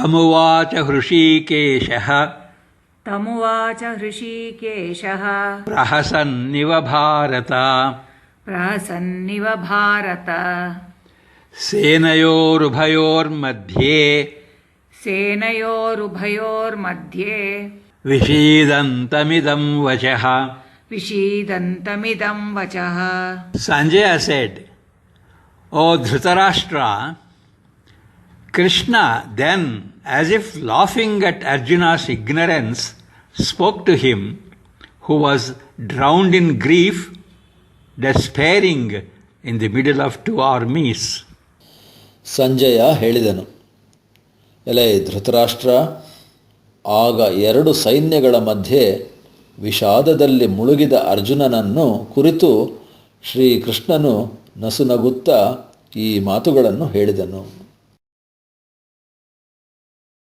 ತಮುವಾಚ ಹೃಷೀಕೇಶಃ ತಮುವಾಚ ಹೃಷೀಕೇಶಃ ಪ್ರಹಸನ್ನಿವ Bharat ಪ್ರಹಸನ್ನಿವ Bharat ಸೇನಯೋರುಭಯೋರ್ಮಧ್ಯೆ ಸೇನಯೋರುಭಯೋರ್मध्ये ವಿಷೀದಂತಮಿದಂ ವಚಃ. ವಿಷೀದಂತಮಿದಂ ವಚಃ. Sanjaya said, "O Dhritarashtra," Krishna then, as if laughing at Arjuna's ignorance, spoke to him, who was drowned in grief, despairing in the middle of two armies. Sanjay ಹೇಳಿದನು, ಎಲೈ ಧೃತರಾಷ್ಟ್ರ, ಆಗ ಎರಡು ಸೈನ್ಯಗಳ ಮಧ್ಯೆ ವಿಷಾದದಲ್ಲಿ ಮುಳುಗಿದ ಅರ್ಜುನನನ್ನು ಕುರಿತು ಶ್ರೀಕೃಷ್ಣನು ನಸುನಗುತ್ತಾ ಈ ಮಾತುಗಳನ್ನು ಹೇಳಿದನು.